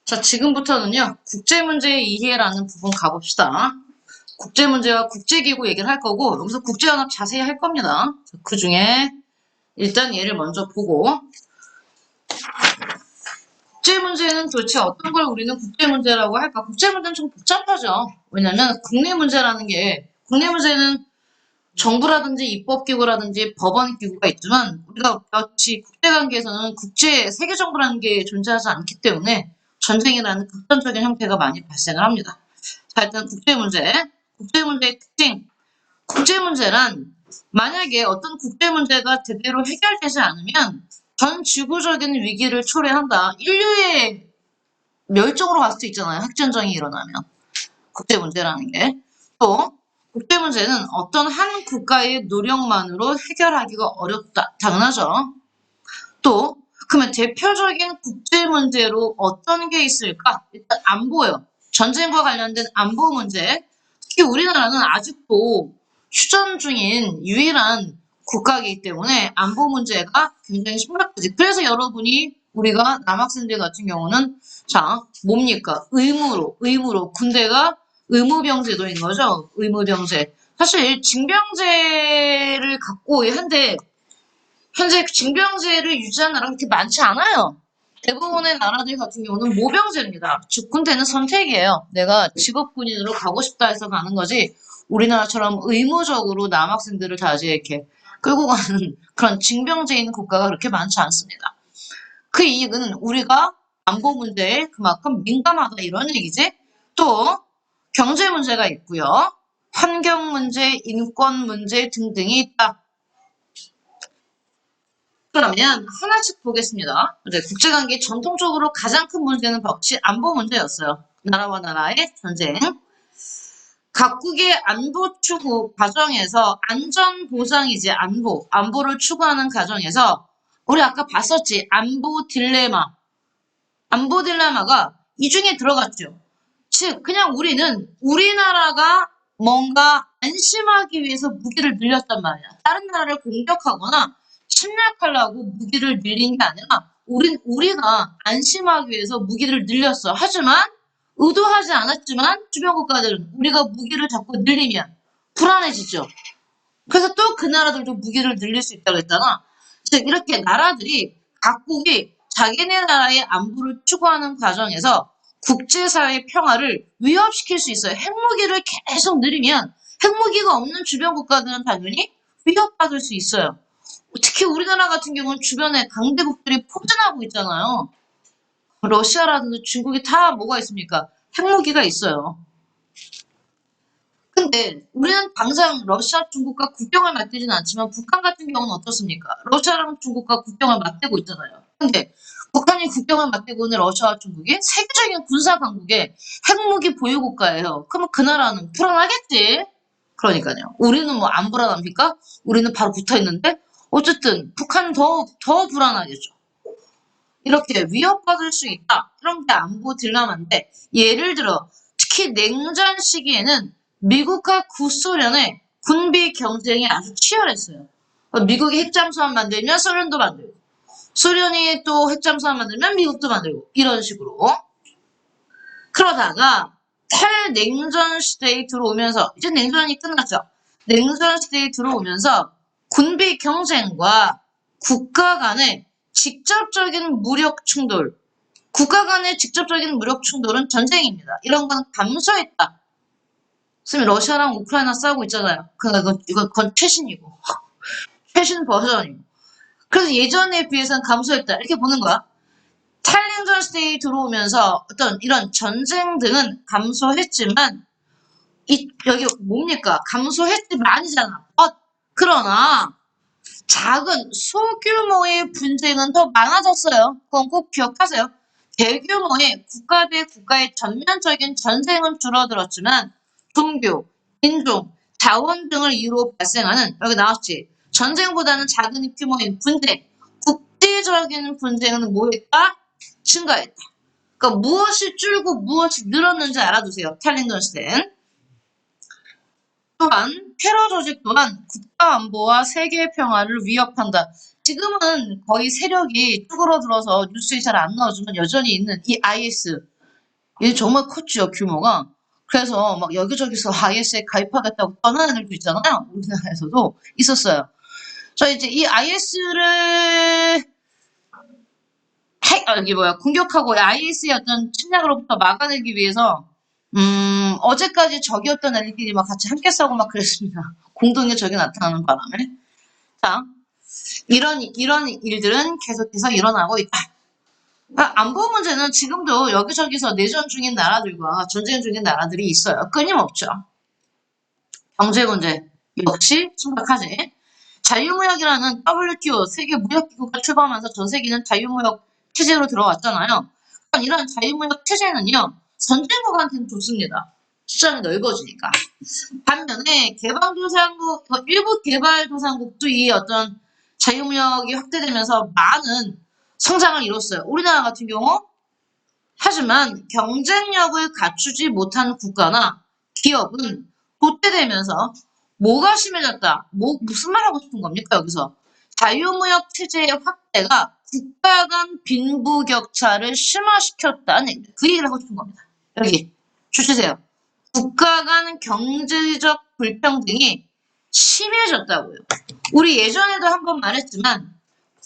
자, 지금부터는요, 국제문제의 이해라는 부분 가봅시다. 국제문제와 국제기구 얘기를 할 거고, 여기서 국제연합 자세히 할 겁니다. 그 중에 일단 얘를 먼저 보고, 국제문제는 도대체 어떤 걸 우리는 국제문제라고 할까? 국제문제는 좀 복잡하죠. 왜냐면 국내 문제라는 게, 국내 문제는 정부라든지 입법기구라든지 법원기구가 있지만, 우리가 마치 국제관계에서는 세계정부라는 게 존재하지 않기 때문에 전쟁이라는 극단적인 형태가 많이 발생을 합니다. 자, 일단 국제문제. 국제문제의 특징. 국제문제란 만약에 어떤 국제문제가 제대로 해결되지 않으면 전 지구적인 위기를 초래한다. 인류의 멸종으로 갈 수도 있잖아요. 핵전쟁이 일어나면. 국제문제라는 게. 또 국제문제는 어떤 한 국가의 노력만으로 해결하기가 어렵다. 당연하죠. 또 그러면 대표적인 국제문제로 어떤 게 있을까? 일단 안보요. 전쟁과 관련된 안보 문제. 특히 우리나라는 아직도 휴전 중인 유일한 국가이기 때문에 안보 문제가 굉장히 심각하지. 그래서 여러분이 우리가 남학생들 같은 경우는 자 뭡니까? 의무로 군대가 의무병제도인 거죠. 의무병제. 사실 징병제를 갖고 현재 징병제를 유지하는 나라가 그렇게 많지 않아요. 대부분의 나라들 같은 경우는 모병제입니다. 즉 군대는 선택이에요. 내가 직업군인으로 가고 싶다 해서 가는 거지 우리나라처럼 의무적으로 남학생들을 다 이렇게 끌고 가는 그런 징병제인 국가가 그렇게 많지 않습니다. 그 이유는 우리가 안보 문제에 그만큼 민감하다 이런 얘기지. 또 경제 문제가 있고요. 환경 문제, 인권 문제 등등이 있다. 그러면 하나씩 보겠습니다. 이제 국제관계 전통적으로 가장 큰 문제는 역시 안보 문제였어요. 나라와 나라의 전쟁. 각국의 안보 추구 과정에서 안전 보장이지 안보를 추구하는 과정에서 우리 아까 봤었지. 안보 딜레마가 이 중에 들어갔죠. 즉 그냥 우리는 우리나라가 뭔가 안심하기 위해서 무기를 늘렸단 말이야. 다른 나라를 공격하거나 침략하려고 무기를 늘린 게 아니라 우리가 안심하기 위해서 무기를 늘렸어. 하지만 의도하지 않았지만 주변 국가들은 우리가 무기를 자꾸 늘리면 불안해지죠. 그래서 또 그 나라들도 무기를 늘릴 수 있다고 했잖아. 즉 이렇게 나라들이 각국이 자기네 나라의 안보를 추구하는 과정에서 국제사회의 평화를 위협시킬 수 있어요. 핵무기를 계속 늘리면 핵무기가 없는 주변 국가들은 당연히 위협받을 수 있어요. 특히 우리나라 같은 경우는 주변에 강대국들이 포진하고 있잖아요. 러시아라든지 중국이 다 뭐가 있습니까? 핵무기가 있어요. 근데 우리는 당장 러시아, 중국과 국경을 맞대지는 않지만 북한 같은 경우는 어떻습니까? 러시아랑 중국과 국경을 맞대고 있잖아요. 근데 북한이 국경을 맞대고 있는 러시아와 중국이 세계적인 군사 강국의 핵무기 보유 국가예요. 그러면 그 나라는 불안하겠지? 그러니까요. 우리는 뭐 안 불안합니까? 우리는 바로 붙어 있는데 어쨌든 북한은 더 불안하겠죠. 이렇게 위협받을 수 있다. 이런 게 안보 딜레마인데 예를 들어 특히 냉전 시기에는 미국과 구소련의 군비 경쟁이 아주 치열했어요. 미국이 핵잠수함 만들면 소련도 만들고 소련이 또 핵잠수함 만들면 미국도 만들고 이런 식으로 그러다가 탈냉전 시대에 들어오면서 이제 냉전이 끝났죠. 냉전 시대에 들어오면서 군비 경쟁과 국가 간의 직접적인 무력 충돌 국가 간의 직접적인 무력 충돌은 전쟁입니다. 이런 건 감소했다. 선생님 러시아랑 우크라이나 싸우고 있잖아요. 그건 최신이고 최신 버전이고 그래서 예전에 비해서는 감소했다. 이렇게 보는 거야. 탈냉전 시대에 들어오면서 어떤 이런 전쟁 등은 감소했지만 여기 뭡니까? 감소했지만이잖아. 그러나 작은 소규모의 분쟁은 더 많아졌어요. 그건 꼭 기억하세요. 대규모의 국가 대 국가의 전면적인 전쟁은 줄어들었지만 종교, 인종, 자원 등을 이유로 발생하는 여기 나왔지. 전쟁보다는 작은 규모의 분쟁, 국제적인 분쟁은 뭐했다? 증가했다. 그러니까 무엇이 줄고 무엇이 늘었는지 알아두세요. 탈린전 시대는. 또한 테러 조직 또한 국가 안보와 세계 평화를 위협한다. 지금은 거의 세력이 쭈그러들어서 뉴스에 잘 안 나오지만 여전히 있는 이 IS. 이게 정말 컸죠, 규모가. 그래서 막 여기저기서 IS에 가입하겠다고 떠나는 애들도 있잖아요. 우리나라에서도 있었어요. 자, 이제 이 IS를 공격하고 IS의 어떤 침략으로부터 막아내기 위해서, 어제까지 적이었던 애들끼리 막 같이 함께 싸우고 막 그랬습니다. 공동의 적이 나타나는 바람에. 자, 이런 일들은 계속해서 일어나고 있다. 그러니까 안보 문제는 지금도 여기저기서 내전 중인 나라들과 전쟁 중인 나라들이 있어요. 끊임없죠. 경제 문제 역시 심각하지. 자유무역이라는 WTO 세계무역기구가 출범하면서 전 세계는 자유무역 체제로 들어왔잖아요. 이런 자유무역 체제는요, 선진국한테는 좋습니다. 시장이 넓어지니까. 반면에 개발도상국, 일부 개발도상국도 이 어떤 자유무역이 확대되면서 많은 성장을 이뤘어요. 우리나라 같은 경우 하지만 경쟁력을 갖추지 못한 국가나 기업은 도태되면서 뭐가 심해졌다? 무슨 말 하고 싶은 겁니까, 여기서? 자유무역 체제의 확대가 국가 간 빈부격차를 심화시켰다는 그 얘기를 하고 싶은 겁니다. 여기 주시세요. 국가 간 경제적 불평등이 심해졌다고요. 우리 예전에도 한번 말했지만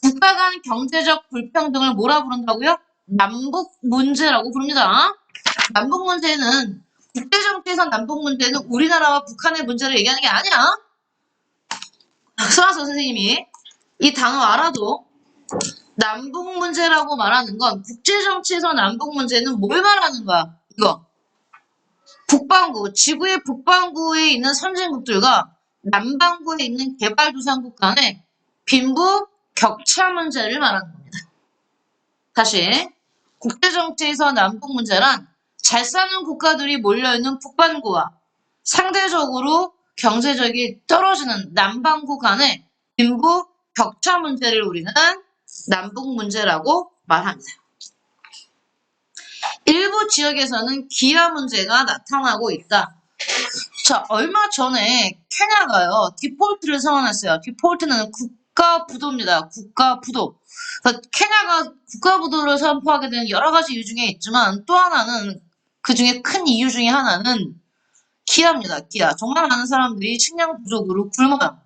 국가 간 경제적 불평등을 뭐라 부른다고요? 남북 문제라고 부릅니다. 남북 문제는 국제정치에서 남북 문제는 우리나라와 북한의 문제를 얘기하는 게 아니야. 서하서 선생님이 이 단어 알아도 남북 문제라고 말하는 건 국제정치에서 남북 문제는 뭘 말하는 거야? 이거. 북반구, 지구의 북반구에 있는 선진국들과 남반구에 있는 개발도상국 간의 빈부 격차 문제를 말하는 겁니다. 다시 국제정치에서 남북 문제란 잘 사는 국가들이 몰려있는 북반구와 상대적으로 경제적이 떨어지는 남반구 간의 빈부 격차 문제를 우리는 남북 문제라고 말합니다. 일부 지역에서는 기아 문제가 나타나고 있다. 자, 얼마 전에 케냐가요, 디폴트를 선언했어요. 디폴트는 국가부도입니다. 국가부도. 그러니까 케냐가 국가부도를 선포하게 된 여러 가지 이유 중에 있지만 또 하나는 그 중에 큰 이유 중에 하나는 기아입니다. 기아. 정말 많은 사람들이 식량 부족으로 굶어요.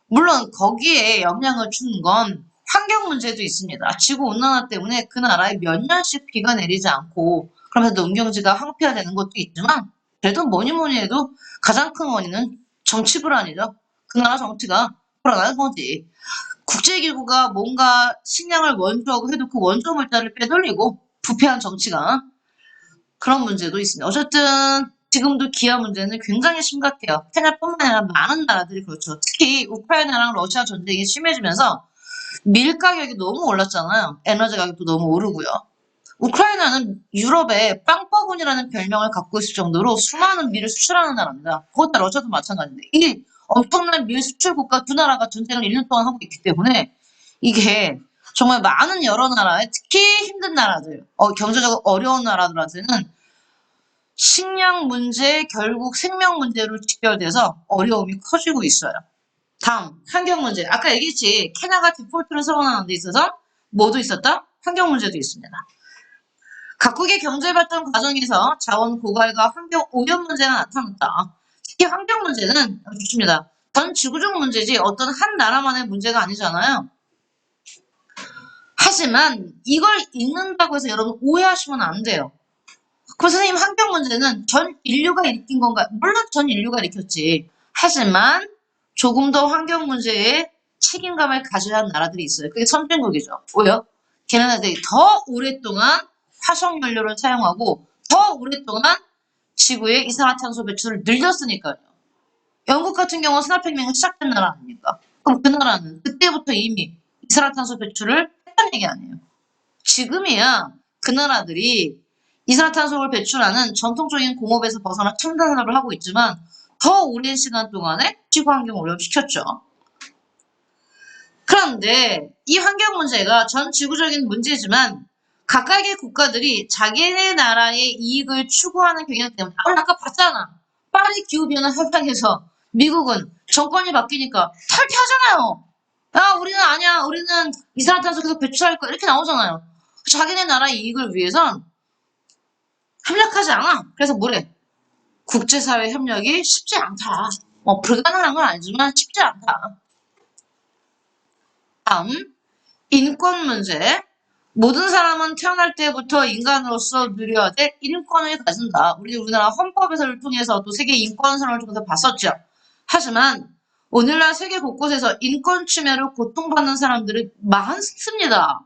물론 거기에 영향을 주는 건 환경 문제도 있습니다. 지구 온난화 때문에 그 나라에 몇 년씩 비가 내리지 않고 그러면서 농경지가 황폐화되는 것도 있지만 그래도 뭐니 뭐니 해도 가장 큰 원인은 정치 불안이죠. 그 나라 정치가 불안한 거지. 국제기구가 뭔가 식량을 원조하고 해도 그 원조 물자를 빼돌리고 부패한 정치가 그런 문제도 있습니다. 어쨌든 지금도 기아 문제는 굉장히 심각해요. 케냐뿐만 아니라 많은 나라들이 그렇죠. 특히 우크라이나랑 러시아 전쟁이 심해지면서 밀 가격이 너무 올랐잖아요. 에너지 가격도 너무 오르고요. 우크라이나는 유럽의 빵바구니라는 별명을 갖고 있을 정도로 수많은 밀을 수출하는 나라입니다. 그것도 러시아도 마찬가지인데 이 엄청난 밀 수출 국가 두 나라가 전쟁을 1년 동안 하고 있기 때문에 이게 정말 많은 여러 나라에 특히 힘든 나라들, 경제적으로 어려운 나라들한테는 식량 문제, 결국 생명 문제로 직결돼서 어려움이 커지고 있어요. 다음, 환경 문제. 아까 얘기했지. 케냐가 디폴트를 선언하는 데 있어서 뭐도 있었다? 환경 문제도 있습니다. 각국의 경제 발전 과정에서 자원 고갈과 환경 오염 문제가 나타났다. 특히 환경 문제는 좋습니다. 전 지구적 문제지 어떤 한 나라만의 문제가 아니잖아요. 하지만 이걸 읽는다고 해서 여러분 오해하시면 안 돼요. 그럼 선생님 환경 문제는 전 인류가 일으킨 건가요? 물론 전 인류가 일으켰지. 하지만 조금 더 환경 문제에 책임감을 가져야 하는 나라들이 있어요. 그게 선진국이죠. 왜요? 걔네들이 더 오랫동안 화석연료를 사용하고 더 오랫동안 지구의 이산화탄소 배출을 늘렸으니까요. 영국 같은 경우는 산업혁명이 시작된 나라 아닙니까? 그럼 그 나라는 그때부터 이미 이산화탄소 배출을 했다는 얘기 아니에요. 지금이야 그 나라들이 이산화탄소를 배출하는 전통적인 공업에서 벗어나 첨단 산업을 하고 있지만 더 오랜 시간 동안에 지구 환경을 오염시켰죠. 그런데 이 환경 문제가 전 지구적인 문제지만 각각의 국가들이 자기네 나라의 이익을 추구하는 경향 때문에 아까 봤잖아. 파리 기후변화 협상에서 미국은 정권이 바뀌니까 탈퇴하잖아요. 야 우리는 아니야. 우리는 이산화탄소 계속 배출할 거야. 이렇게 나오잖아요. 자기네 나라의 이익을 위해선 협력하지 않아. 그래서 뭐래? 국제사회 협력이 쉽지 않다. 불가능한 건 아니지만 쉽지 않다. 다음, 인권 문제. 모든 사람은 태어날 때부터 인간으로서 누려야 될 인권을 가진다. 우리나라 헌법에서를 통해서 또 세계 인권선언을 통해서 봤었죠. 하지만 오늘날 세계 곳곳에서 인권 침해로 고통받는 사람들이 많습니다.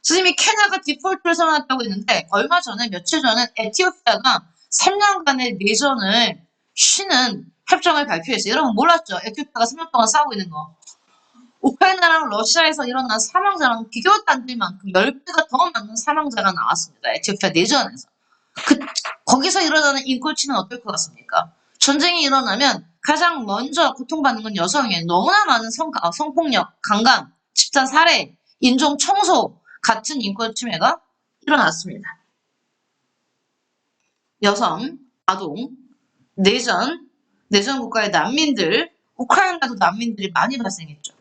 선생님이 케냐가 디폴트를 선언했다고 했는데 얼마 전에 며칠 전에 에티오피아가 3년간의 내전을 쉬는 협정을 발표했어요. 여러분 몰랐죠? 에티오피아가 3년 동안 싸우고 있는 거. 우크라이나랑 러시아에서 일어난 사망자랑 비교도 안 될 만큼 10배가 더 많은 사망자가 나왔습니다. 에티오피아 내전에서. 거기서 일어나는 인권침해는 어떨 것 같습니까? 전쟁이 일어나면 가장 먼저 고통받는 건 여성이에요. 너무나 많은 성폭력, 강간, 집단 살해, 인종 청소 같은 인권침해가 일어났습니다. 여성, 아동, 내전 국가의 난민들, 우크라이나도 난민들이 많이 발생했죠.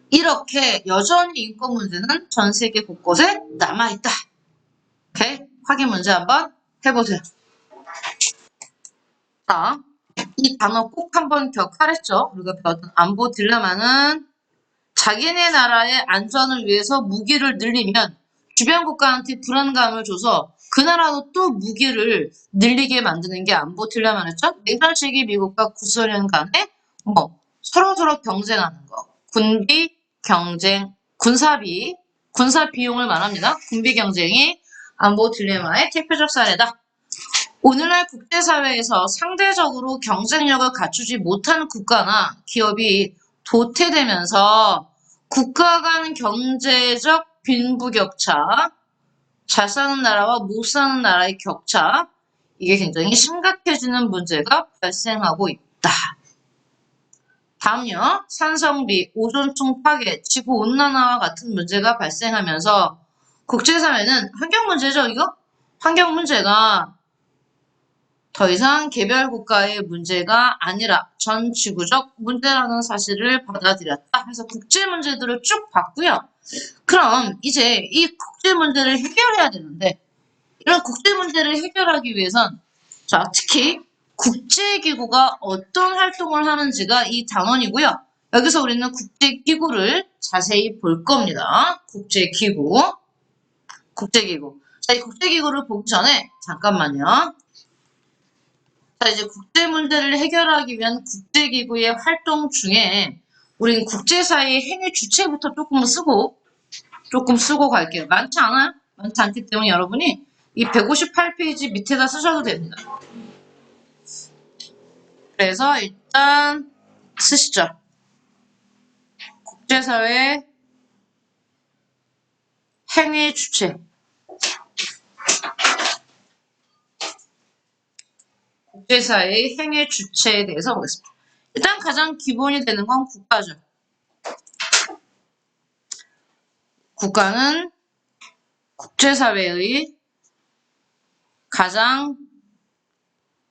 이렇게 여전히 인권 문제는 전 세계 곳곳에 남아있다. 오케이? 확인 문제 한번 해보세요. 자, 이 단어 꼭 한번 기억하랬죠? 우리가 배웠던 안보 딜레마는 자기네 나라의 안전을 위해서 무기를 늘리면 주변 국가한테 불안감을 줘서 그 나라도 또 무기를 늘리게 만드는 게 안보 딜레마였죠? 냉전 시기 미국과 구소련 간에 서로서로 경쟁하는 거. 군비 경쟁, 군사 비용을 말합니다. 군비 경쟁이 안보 딜레마의 대표적 사례다. 오늘날 국제사회에서 상대적으로 경쟁력을 갖추지 못한 국가나 기업이 도태되면서 국가 간 경제적 빈부격차, 잘 사는 나라와 못 사는 나라의 격차, 이게 굉장히 심각해지는 문제가 발생하고 있다. 다음요. 산성비, 오존층 파괴, 지구온난화와 같은 문제가 발생하면서 국제사회는 환경 문제죠, 이거? 환경 문제가 더 이상 개별 국가의 문제가 아니라 전 지구적 문제라는 사실을 받아들였다. 그래서 국제 문제들을 쭉 봤고요. 그럼 이제 이 국제 문제를 해결해야 되는데 이런 국제 문제를 해결하기 위해선 특히 국제기구가 어떤 활동을 하는지가 이 단원이고요. 여기서 우리는 국제기구를 자세히 볼 겁니다. 국제기구. 자, 이 국제기구를 보기 전에 잠깐만요. 자, 이제 국제 문제를 해결하기 위한 국제기구의 활동 중에 우리는 국제사회의 행위 주체부터 조금 쓰고 갈게요. 많지 않아요? 많지 않기 때문에 여러분이 이 158페이지 밑에다 쓰셔도 됩니다. 그래서 일단 쓰시죠. 국제사회 행위 주체. 국제사회의 행위 주체에 대해서 보겠습니다. 일단 가장 기본이 되는 건 국가죠. 국가는 국제사회의 가장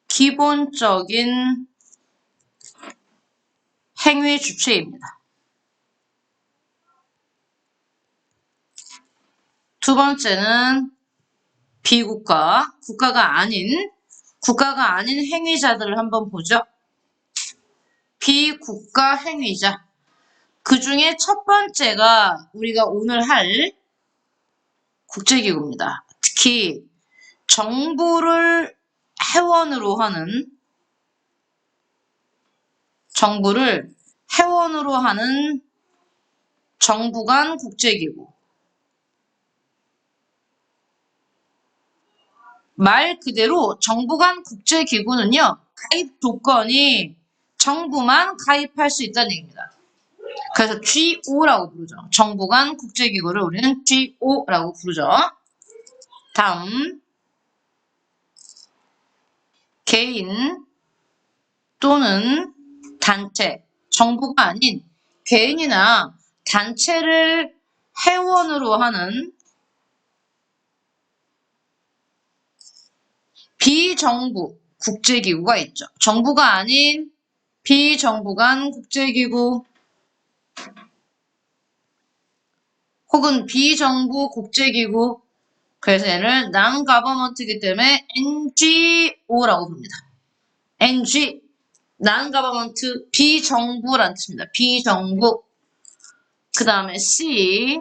기본적인 행위 주체입니다. 두 번째는 비국가, 국가가 아닌 행위자들을 한번 보죠. 비국가 행위자. 그 중에 첫 번째가 우리가 오늘 할 국제기구입니다. 특히 정부를 회원으로 하는 정부 간 국제기구. 말 그대로 정부 간 국제기구는요, 가입 조건이 정부만 가입할 수 있다는 얘기입니다. 그래서 GO라고 부르죠. 정부 간 국제기구를 우리는 GO라고 부르죠. 다음, 개인 또는 단체, 정부가 아닌 개인이나 단체를 회원으로 하는 비정부 국제기구가 있죠. 정부가 아닌 비정부 간 국제기구 혹은 비정부 국제기구, 그래서 얘를 non-government이기 때문에 NGO라고 부릅니다. NG, non-government, 비정부라는 뜻입니다. 비정부. 그 다음에 C,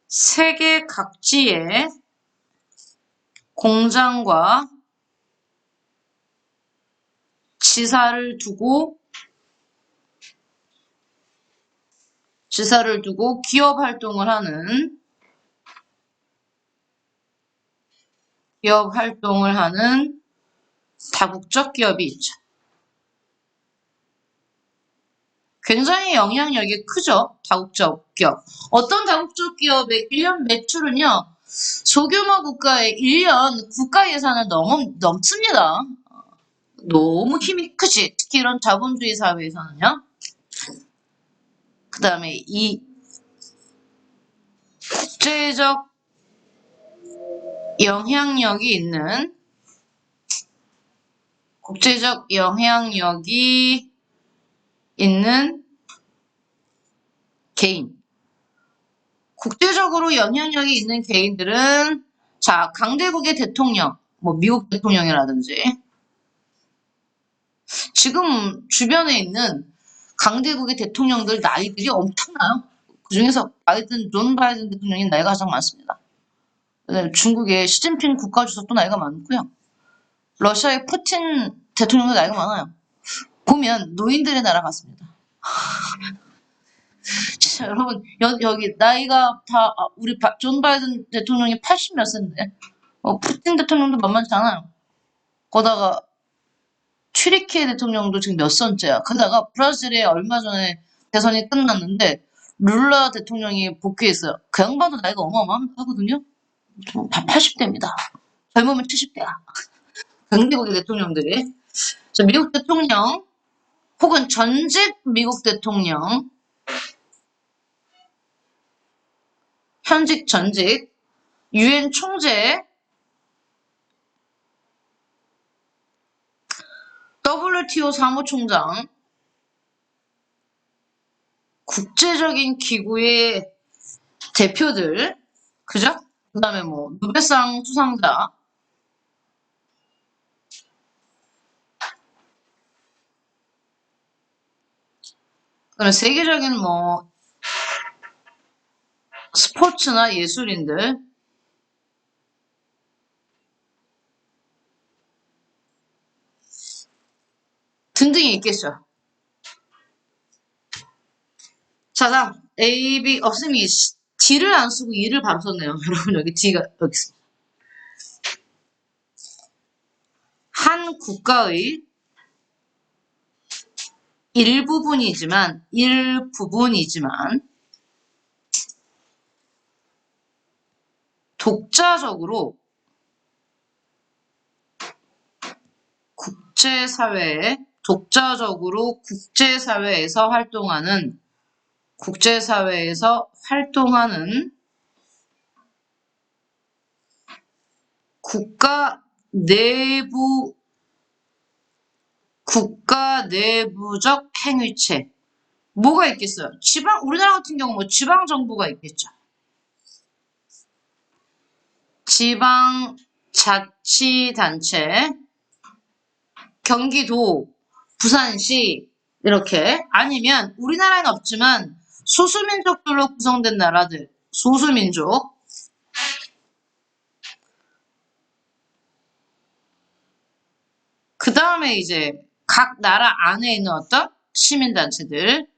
세계 각지의 공장과 지사를 두고 기업 활동을 하는 다국적 기업이 있죠. 굉장히 영향력이 크죠. 다국적 기업. 어떤 다국적 기업의 1년 매출은요. 소규모 국가의 1년 국가 예산을 넘습니다. 너무 힘이 크지. 특히 이런 자본주의 사회에서는요. 그 다음에 이 국제적 영향력이 있는 개인. 국제적으로 영향력이 있는 개인들은 자, 강대국의 대통령, 뭐 미국 대통령이라든지 지금 주변에 있는 강대국의 대통령들 나이들이 엄청나요. 그중에서 존 바이든 대통령이 나이가 가장 많습니다. 중국의 시진핑 국가주석도 나이가 많고요. 러시아의 푸틴 대통령도 나이가 많아요. 보면 노인들의 나라 같습니다. 자, 여러분 여기 나이가 다 우리 존 바이든 대통령이 80 몇 세인데 푸틴 대통령도 만만치 않아요. 거다가 튀르키예 대통령도 지금 몇 선째야. 그러다가 브라질에 얼마 전에 대선이 끝났는데 룰라 대통령이 복귀했어요. 그 양반도 나이가 어마어마하거든요. 다 80대입니다. 젊으면 70대야. 강대국의 대통령들이. 자, 미국 대통령 혹은 전직 미국 대통령, 현직 전직, 유엔 총재, WTO 사무총장, 국제적인 기구의 대표들, 그죠? 그 다음에 뭐 노벨상 수상자, 그 다음에 세계적인 뭐 스포츠나 예술인들, 등등이 있겠죠. 자, 다음 A, B, 쌤이 D를 안 쓰고 E를 바로 썼네요. 여러분 여기 D가 여기 있습니다. 한 국가의 일부분이지만 독자적으로 국제사회에서 활동하는 국가 내부적 행위체. 뭐가 있겠어요? 우리나라 같은 경우 뭐 지방정부가 있겠죠. 지방자치단체, 경기도, 부산시, 이렇게. 아니면 우리나라에는 없지만 소수민족들로 구성된 나라들, 소수민족. 그 다음에 이제 각 나라 안에 있는 어떤 시민단체들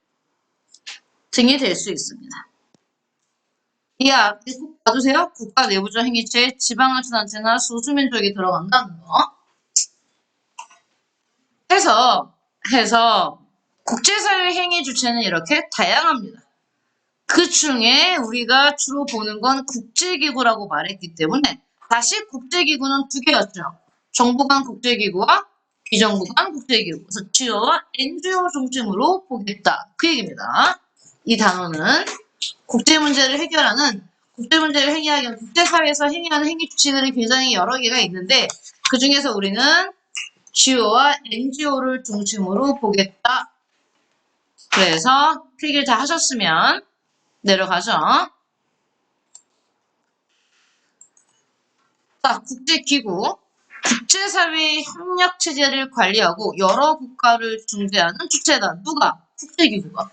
등이 될 수 있습니다. 이 앞에 꼭 봐주세요. 국가 내부적 행위체에 지방자치단체나 소수민족이 들어간다는 거. 해서 국제사회 행위 주체는 이렇게 다양합니다. 그 중에 우리가 주로 보는 건 국제기구라고 말했기 때문에 다시 국제기구는 두 개였죠. 정부 간 국제기구와 비정부 간 국제기구. 그래서 주요와 NGO 중심으로 보겠다. 그 얘기입니다. 이 단어는 국제문제를 행위하기 위한 국제사회에서 행위하는 행위 주체들이 굉장히 여러 개가 있는데 그 중에서 우리는 주요와 NGO를 중심으로 보겠다. 그래서 필기를 다 하셨으면 내려가죠. 자, 국제기구. 국제사회 협력체제를 관리하고 여러 국가를 중재하는 주체다. 누가? 국제기구가.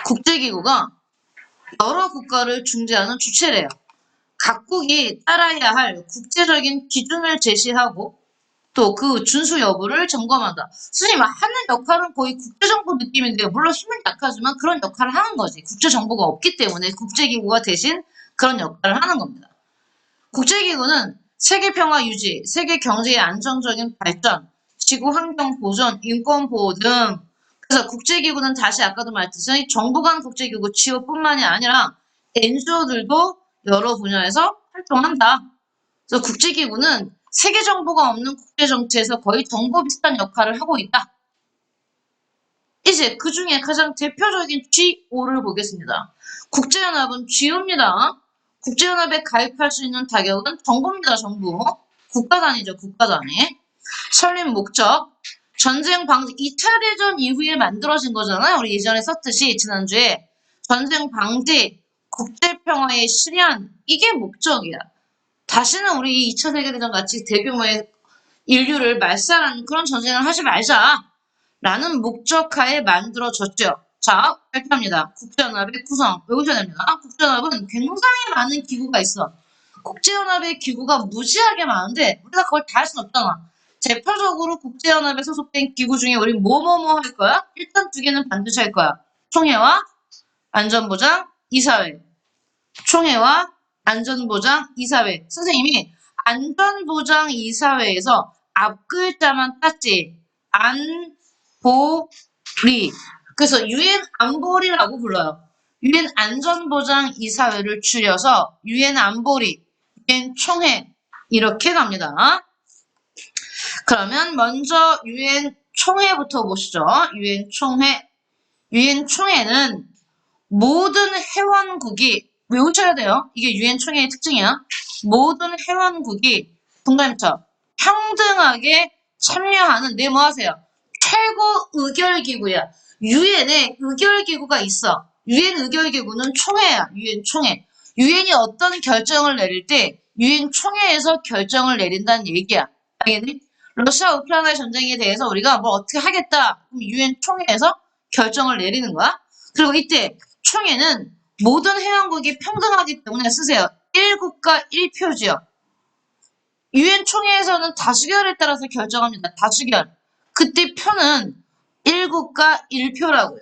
국제기구가 여러 국가를 중재하는 주체래요. 각국이 따라야 할 국제적인 기준을 제시하고 또 그 준수 여부를 점검한다. 선생님, 하는 역할은 거의 국제정부 느낌인데요. 물론 힘은 약하지만 그런 역할을 하는 거지. 국제정부가 없기 때문에 국제기구가 대신 그런 역할을 하는 겁니다. 국제기구는 세계 평화 유지, 세계 경제의 안정적인 발전, 지구 환경 보존, 인권 보호 등. 그래서 국제기구는 다시 아까도 말했듯이 정부 간 국제기구 취업뿐만이 아니라 NGO들도 여러 분야에서 활동한다. 그래서 국제기구는 세계 정부가 없는 국제 정치에서 거의 정부 비슷한 역할을 하고 있다. 이제 그 중에 가장 대표적인 G5를 보겠습니다. 국제연합은 G5입니다. 국제연합에 가입할 수 있는 자격은 정부입니다. 정부. 국가 단위죠. 국가 단위. 설립 목적. 전쟁 방지. 2차 대전 이후에 만들어진 거잖아요. 우리 예전에 썼듯이 지난주에. 전쟁 방지, 국제평화의 실현. 이게 목적이야. 다시는 우리 2차 세계대전 같이 대규모의 인류를 말살하는 그런 전쟁을 하지 말자. 라는 목적하에 만들어졌죠. 자, 발표합니다. 국제연합의 구성 외우셔야 됩니다. 국제연합은 굉장히 많은 기구가 있어. 국제연합의 기구가 무지하게 많은데 우리가 그걸 다 할 수는 없잖아. 대표적으로 국제연합에 소속된 기구 중에 우리 뭐뭐뭐 할 거야? 일단 두 개는 반드시 할 거야. 총회와 안전보장 이사회. 총회와 안전보장 이사회. 선생님이 안전보장 이사회에서 앞글자만 땄지. 안보리. 그래서 유엔 안보리라고 불러요. 유엔 안전보장 이사회를 줄여서 유엔 안보리, 유엔 총회 이렇게 갑니다. 그러면 먼저 유엔 총회부터 보시죠. 유엔 총회. 유엔 총회는 모든 회원국이 외우셔야 돼요. 이게 유엔 총회의 특징이야. 모든 회원국이 동그라미쳐 평등하게 참여하는 뭐 하세요? 최고 의결기구야. 유엔에 의결기구가 있어. 유엔 의결기구는 총회야. 유엔 총회. 유엔이 어떤 결정을 내릴 때 유엔 총회에서 결정을 내린다는 얘기야. 알겠니? 러시아 우크라이나 전쟁에 대해서 우리가 뭐 어떻게 하겠다. 그럼 유엔 총회에서 결정을 내리는 거야. 그리고 이때 총회는 모든 회원국이 평등하기 때문에 쓰세요. 1국가 1표지요. 유엔 총회에서는 다수결에 따라서 결정합니다. 다수결. 그때 표는 1국가 1표라고요.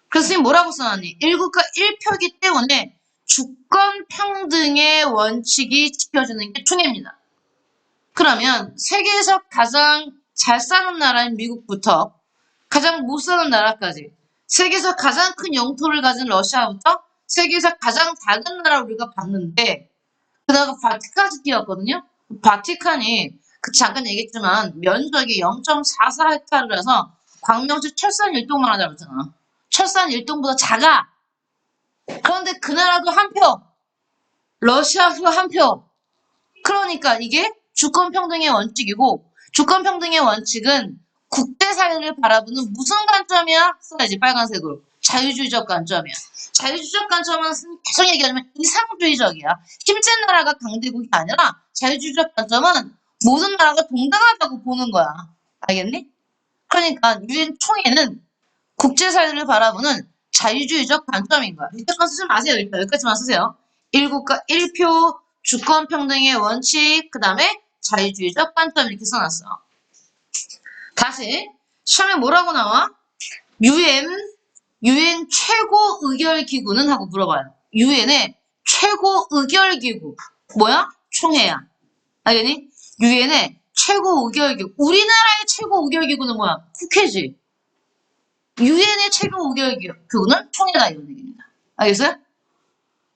그래서 선생님 뭐라고 써놨니? 1국가 1표이기 때문에 주권 평등의 원칙이 지켜지는 게 총회입니다. 그러면 세계에서 가장 잘 사는 나라인 미국부터 가장 못 사는 나라까지 세계에서 가장 큰 영토를 가진 러시아부터 세계에서 가장 작은 나라 우리가 봤는데 그다가 바티칸시티였거든요. 바티칸이 잠깐 얘기했지만 면적이 0.44헥타르라서 광명시 철산 1동만 하자고 그랬잖아. 철산 1동보다 작아. 그런데 그 나라도 한 표. 러시아도 한 표. 그러니까 이게 주권평등의 원칙이고 주권평등의 원칙은 국제사회를 바라보는 무슨 관점이야? 써야지 빨간색으로. 자유주의적 관점이야. 자유주의적 관점은 계속 얘기하자면 이상주의적이야. 힘센 나라가 강대국이 아니라 자유주의적 관점은 모든 나라가 동등하다고 보는 거야. 알겠니? 그러니까 유엔 총회는 국제사회를 바라보는 자유주의적 관점인 거야. 여기까지만 쓰지 마세요. 여기까지만 쓰세요. 1국가 1표, 주권평등의 원칙, 그 다음에 자유주의적 관점 이렇게 써놨어. 다시 시험에 뭐라고 나와? 유엔 최고 의결 기구는 하고 물어봐요. 유엔의 최고 의결 기구 뭐야? 총회야. 알겠니? 유엔의 최고 의결 기구. 우리나라의 최고 의결 기구는 뭐야? 국회지. 유엔의 최고 의결 기구는 총회다 이런 얘기입니다. 알겠어요?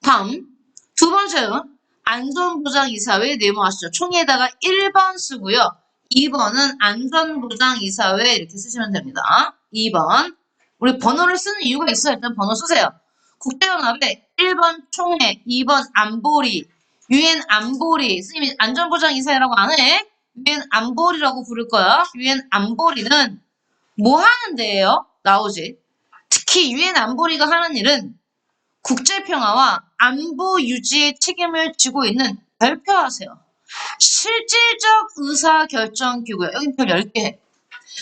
다음 두 번째는 안전보장이사회 네모하시죠. 총회에다가 1번 쓰고요. 2번은 안전보장이사회 이렇게 쓰시면 됩니다. 2번. 우리 번호를 쓰는 이유가 있어요. 일단 번호 쓰세요. 국제연합의 1번 총회, 2번 안보리, 유엔 안보리. 선생님이 안전보장이사회라고 안 해? 유엔 안보리라고 부를 거야. 유엔 안보리는 뭐 하는 데예요? 나오지. 특히 유엔 안보리가 하는 일은 국제평화와 안보 유지의 책임을 지고 있는 발표하세요. 실질적 의사결정기구예요. 여기 별 10개 해.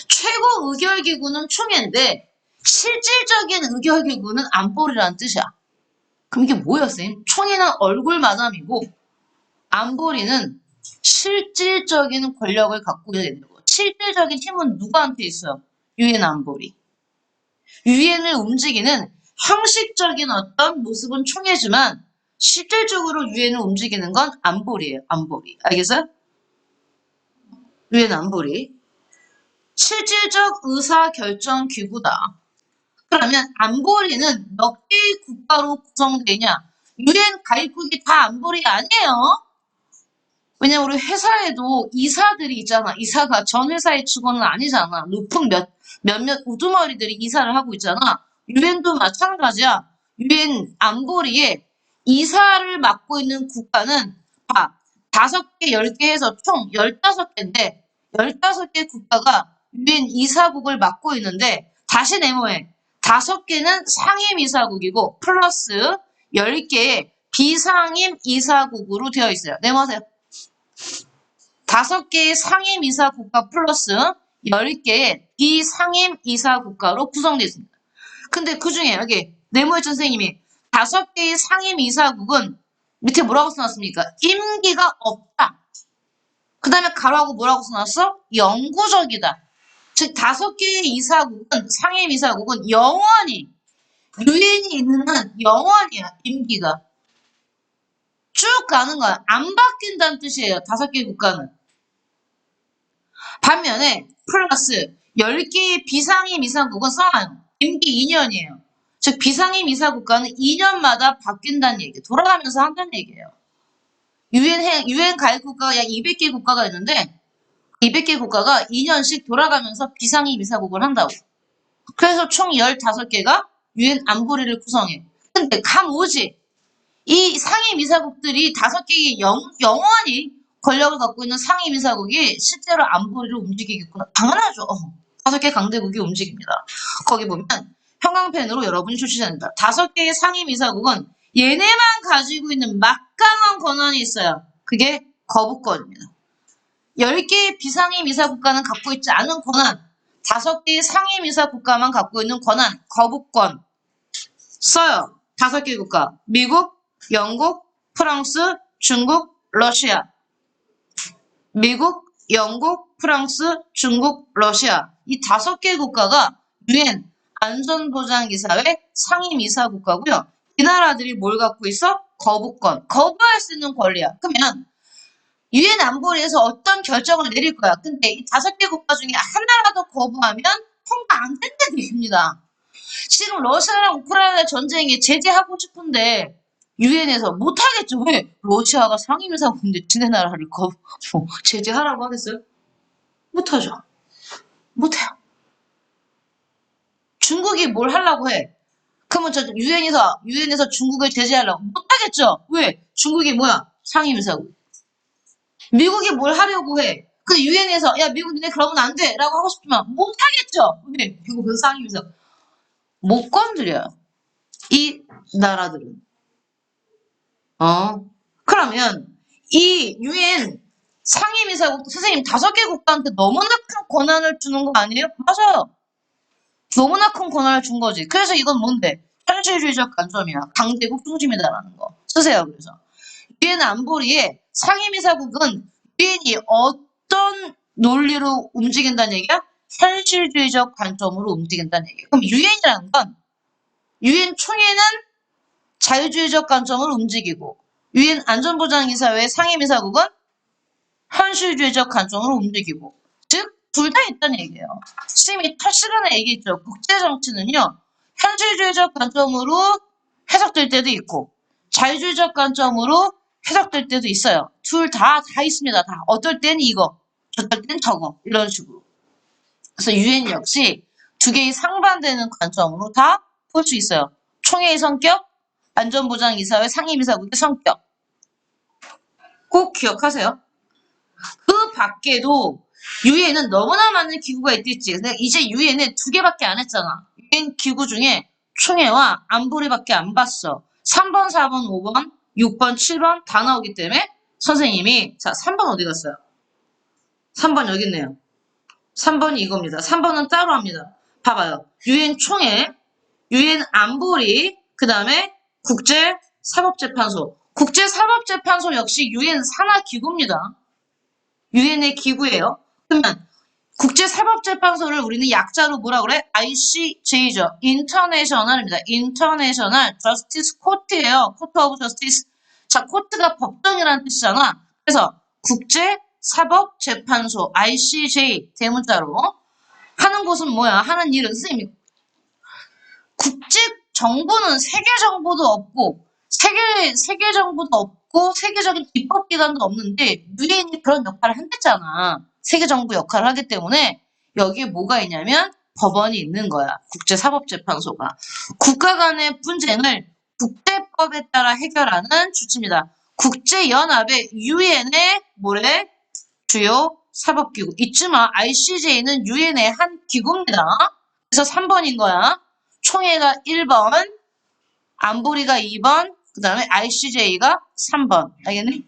최고 의결기구는 총회인데 실질적인 의결기구는 안보리라는 뜻이야. 그럼 이게 뭐예요, 선생님? 총회는 얼굴 마담이고 안보리는 실질적인 권력을 갖고 있는 거고 실질적인 힘은 누구한테 있어요? 유엔 안보리. 유엔을 움직이는 형식적인 어떤 모습은 총회지만 실질적으로 유엔을 움직이는 건 안보리예요. 안보리. 알겠어요? 유엔 안보리. 실질적 의사결정 기구다. 그러면 안보리는 몇 개의 국가로 구성되냐? 유엔 가입국이 다 안보리 아니에요. 왜냐면 우리 회사에도 이사들이 있잖아. 이사가 전 회사의 직원은 아니잖아. 높은 몇몇 우두머리들이 이사를 하고 있잖아. 유엔도 마찬가지야. 유엔 안보리에 이사를 맡고 있는 국가는 5개, 10개 해서 총 15개인데 15개 국가가 유엔 이사국을 맡고 있는데 다시 네모에 5개는 상임 이사국이고 플러스 10개의 비상임 이사국으로 되어 있어요. 네모하세요. 5개의 상임 이사 국가 플러스 10개의 비상임 이사 국가로 구성되어 있습니다. 근데 그 중에 여기 네모했던 선생님이 5개의 상임 이사국은 밑에 뭐라고 써놨습니까? 임기가 없다. 그 다음에 가로하고 뭐라고 써놨어? 영구적이다. 즉 5개의 이사국은 상임 이사국은 영원히 유엔이 있는 한 영원이야. 임기가. 쭉 가는 거야. 안 바뀐다는 뜻이에요. 5개의 국가는. 반면에 플러스 10개의 비상임 이사국은 써놔요. 임기 2년이에요. 즉 비상임 이사국가는 2년마다 바뀐다는 얘기예요. 돌아가면서 한다는 얘기예요. 유엔 가입 국가가 약 200개 국가가 있는데 200개 국가가 2년씩 돌아가면서 비상임 이사국을 한다고. 그래서 총 15개가 유엔 안보리를 구성해. 근데 오지. 이 상임 이사국들이 5개의 영원히 권력을 갖고 있는 상임 이사국이 실제로 안보리를 움직이겠구나. 당연하죠. 5개 강대국이 움직입니다. 거기 보면 형광펜으로 여러분이 출시해야 됩니다. 5개의 상임 이사국은 얘네만 가지고 있는 막강한 권한이 있어요. 그게 거부권입니다. 10개의 비상임 이사국가는 갖고 있지 않은 권한, 5개의 상임 이사국가만 갖고 있는 권한, 거부권 써요. 5개 국가. 미국, 영국, 프랑스, 중국, 러시아. 미국, 영국, 프랑스, 중국, 러시아. 이 5개 국가가 유엔 안전보장이사회 상임이사 국가고요. 이 나라들이 뭘 갖고 있어? 거부권. 거부할 수 있는 권리야. 그러면 유엔 안보리에서 어떤 결정을 내릴 거야. 근데 이 5개 국가 중에 하나라도 거부하면 통과 안 된다는 얘기입니다. 지금 러시아랑 우크라이나 전쟁에 제재하고 싶은데 유엔에서 못하겠죠. 왜? 러시아가 상임이사국인데 지네 나라를 제재하라고 하겠어요? 못하죠. 못해요. 중국이 뭘 하려고 해? 그러면 저 유엔에서 중국을 제재하려고 못하겠죠. 왜? 중국이 뭐야? 상임이사국. 미국이 뭘 하려고 해? 그 유엔에서 야 미국 니네 그러면 안 돼 라고 하고 싶지만 못하겠죠. 왜? 미국은 상임이사국. 못 건드려요. 이 나라들은. 그러면 이 유엔 상임이사국 선생님 5개 국가한테 너무나 큰 권한을 주는 거 아니에요? 맞아요. 너무나 큰 권한을 준 거지. 그래서 이건 뭔데? 현실주의적 관점이야. 강대국 중심이다라는 거. 쓰세요. 그래서 유엔 안보리의 상임이사국은 유엔이 어떤 논리로 움직인다는 얘기야? 현실주의적 관점으로 움직인다는 얘기야. 그럼 유엔이라는 건 유엔 총회는 자유주의적 관점으로 움직이고 유엔 안전보장이사회 상임이사국은 현실주의적 관점으로 움직이고 즉 둘 다 있다는 얘기예요. 선생님이 첫 시간에 얘기했죠. 국제정치는요. 현실주의적 관점으로 해석될 때도 있고 자유주의적 관점으로 해석될 때도 있어요. 둘 다 있습니다. 다. 어떨 땐 이거, 어떨 땐 저거 이런 식으로. 그래서 유엔 역시 2개의 상반되는 관점으로 다 볼 수 있어요. 총회의 성격, 안전보장이사회 상임이사국의 성격. 꼭 기억하세요. 그 밖에도 유엔은 너무나 많은 기구가 있겠지. 근데 이제 유엔은 2개밖에 안 했잖아. 유엔 기구 중에 총회와 안보리밖에 안 봤어. 3번, 4번, 5번, 6번, 7번 다 나오기 때문에 선생님이 자 3번 어디 갔어요? 3번 여기 있네요. 3번이 이겁니다. 3번은 따로 합니다. 봐봐요. 유엔 총회, 유엔 안보리, 그 다음에 국제사법재판소. 국제사법재판소 역시 유엔 산하기구입니다. 유엔의 기구예요. 그러면 국제사법재판소를 우리는 약자로 뭐라 그래? ICJ죠. 인터내셔널입니다. 인터내셔널 저스티스 코트예요. 코트 오브 저스티스. 자, 코트가 법정이라는 뜻이잖아. 그래서 국제사법재판소 ICJ 대문자로 하는 곳은 뭐야? 하는 일은 선생님이 국제 정부는 세계 정부도 없고 세계 정부도 없고 세계적인 입법기관도 없는데 유엔이 그런 역할을 한댔잖아. 세계 정부 역할을 하기 때문에 여기에 뭐가 있냐면 법원이 있는 거야. 국제사법재판소가. 국가 간의 분쟁을 국제법에 따라 해결하는 주체입니다. 국제연합의 유엔의 뭐래? 주요 사법기구. 잊지 마. ICJ는 유엔의 한 기구입니다. 그래서 3번인 거야. 총회가 1번, 안보리가 2번, 그 다음에 ICJ가 3번. 알겠니?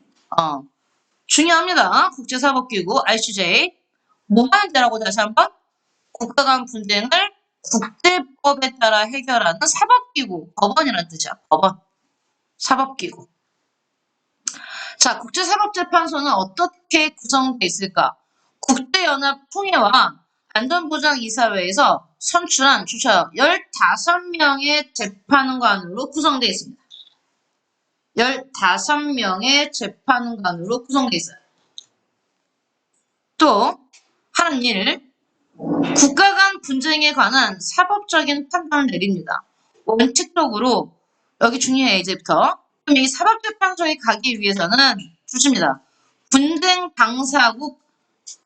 중요합니다. 국제사법기구 ICJ. 뭐 하는 데라고 다시 한번? 국가 간 분쟁을 국제법에 따라 해결하는 사법기구. 법원이라는 뜻이야. 법원. 사법기구. 자, 국제사법재판소는 어떻게 구성되어 있을까? 국제연합 총회와 안전보장이사회에서 선출한 주처 15명의 재판관으로 구성되어 있습니다. 15명의 재판관으로 구성되어 있어요. 또 하는 일, 국가 간 분쟁에 관한 사법적인 판단을 내립니다. 원칙적으로 여기 중요해 이제부터. 그럼 이 사법재판소에 가기 위해서는 주십니다. 분쟁 당사국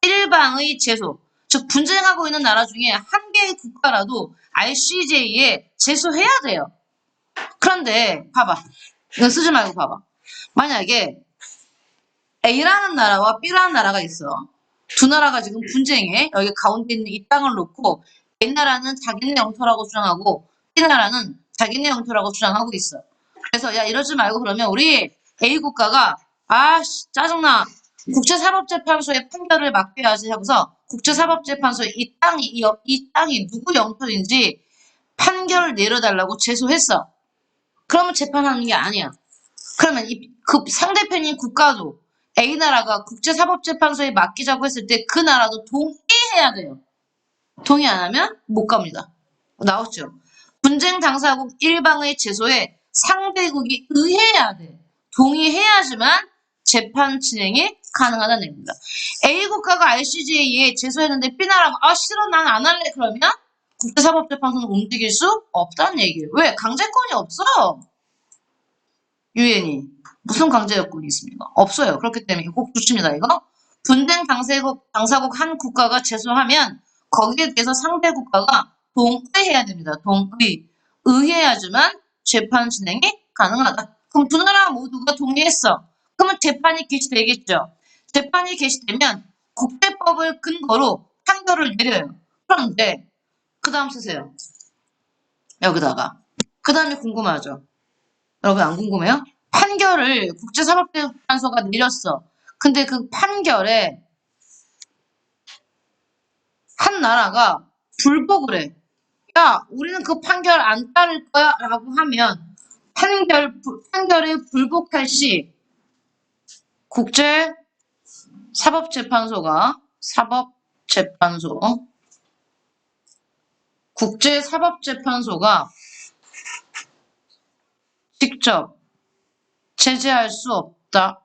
1방의 제소, 즉 분쟁하고 있는 나라 중에 한 개의 국가라도 ICJ에 제소해야 돼요. 그런데 봐봐. 이건 쓰지 말고 봐봐. 만약에 A라는 나라와 B라는 나라가 있어. 두 나라가 지금 분쟁해. 여기 가운데 있는 이 땅을 놓고 A 나라는 자기네 영토라고 주장하고 B 나라는 자기네 영토라고 주장하고 있어. 그래서 야 이러지 말고 그러면 우리 A 국가가 짜증나. 국제사법재판소의 판결을 맡겨야지 하고서 국제사법재판소에 이 땅이 누구 영토인지 판결을 내려달라고 제소했어. 그러면 재판하는 게 아니야. 그러면 그 상대편인 국가도 A나라가 국제사법재판소에 맡기자고 했을 때 그 나라도 동의해야 돼요. 동의 안 하면 못 갑니다. 나왔죠? 분쟁 당사국 1방의 제소에 상대국이 의해야 돼. 동의해야지만 재판 진행이 가능하다는 얘기입니다. A 국가가 ICJ에 제소했는데 B나라가 싫어 난 안 할래 그러면 국제사법재판소는 움직일 수 없다는 얘기예요. 왜? 강제권이 없어. 유엔이. 무슨 강제 여건이 있습니까? 없어요. 그렇기 때문에 꼭 조칩니다. 이거. 분쟁 당사국 한 국가가 제소하면 거기에 대해서 상대 국가가 동의해야 됩니다. 동의. 의해야지만 재판 진행이 가능하다. 그럼 두 나라 모두가 동의했어. 그러면 재판이 개시되겠죠. 재판이 개시되면 국제법을 근거로 판결을 내려요. 그런데 그 다음 쓰세요. 여기다가. 그 다음에 궁금하죠? 여러분 안 궁금해요? 판결을 국제사법재판소가 내렸어. 근데 그 판결에 한 나라가 불복을 해. 야, 우리는 그 판결 안 따를 거야 라고 하면 판결에 불복할 시 국제사법재판소가 직접 제재할 수 없다.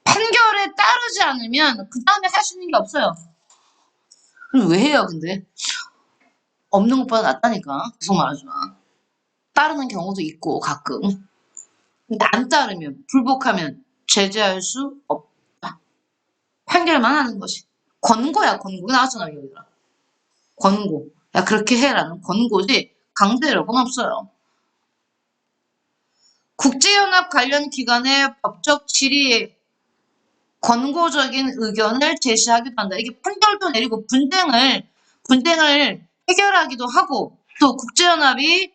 판결에 따르지 않으면 그 다음에 할 수 있는 게 없어요. 그럼 왜 해요, 근데? 없는 것보다 낫다니까. 계속 말하지마. 따르는 경우도 있고 가끔. 근데 안 따르면 불복하면 제재할 수 없다. 판결만 하는 것이. 권고야, 권고. 나왔잖아, 여기가. 권고. 야, 그렇게 해라는 권고지 강제력은 없어요. 국제연합 관련 기관의 법적 질의에 권고적인 의견을 제시하기도 한다. 이게 판결도 내리고 분쟁을 해결하기도 하고 또 국제연합에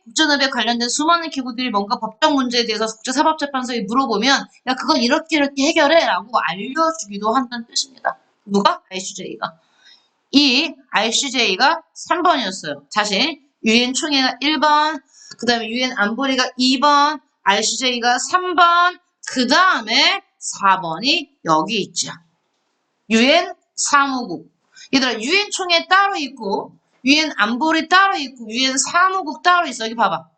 관련된 수많은 기구들이 뭔가 법적 문제에 대해서 국제사법재판소에 물어보면 야 그건 이렇게 해결해 라고 알려주기도 한다는 뜻입니다. 누가? ICJ가. 이 ICJ가 3번이었어요. 다시 유엔 총회가 1번, 그 다음에 유엔 안보리가 2번, ICJ가 3번, 그 다음에 4번이 여기 있죠. 유엔 사무국. 얘들아 유엔 총회 따로 있고 유엔 안보리 따로 있고 유엔 사무국 따로 있어. 여기 봐봐.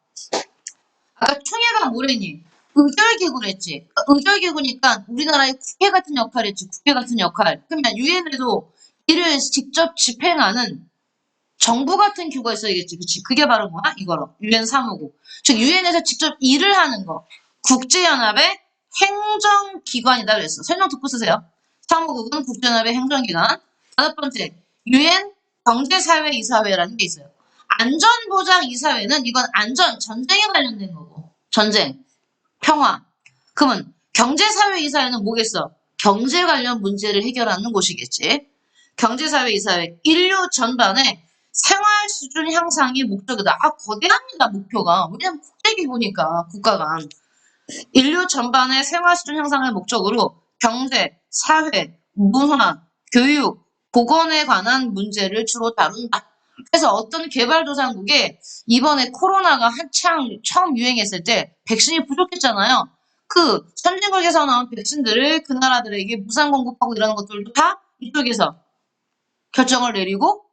아까 총회가 뭐랬니? 의결기구랬지. 의결기구니까 우리나라의 국회 같은 역할이었지. 국회 같은 역할. 그러면 유엔에도 이를 직접 집행하는 정부 같은 기구가 있어야겠지. 그치? 그게 바로 뭐야? 이거로. 유엔 사무국. 즉 유엔에서 직접 일을 하는 거. 국제연합의 행정기관이다 그랬어. 설명 듣고 쓰세요. 사무국은 국제연합의 행정기관. 다섯 번째, 유엔 경제사회이사회라는 게 있어요. 안전보장이사회는 이건 안전, 전쟁에 관련된 거고. 전쟁, 평화. 그러면 경제사회이사회는 뭐겠어? 경제 관련 문제를 해결하는 곳이겠지. 경제사회이사회, 인류 전반의 생활 수준 향상이 목적이다. 아, 거대합니다, 목표가. 왜냐면 국제기구니까, 국가 간. 인류 전반의 생활 수준 향상을 목적으로 경제, 사회, 문화, 교육, 보건에 관한 문제를 주로 다룬다. 그래서 어떤 개발도상국에 이번에 코로나가 한창 처음 유행했을 때 백신이 부족했잖아요. 그 선진국에서 나온 백신들을 그 나라들에게 무상 공급하고 이러는 것들도 다 이쪽에서 결정을 내리고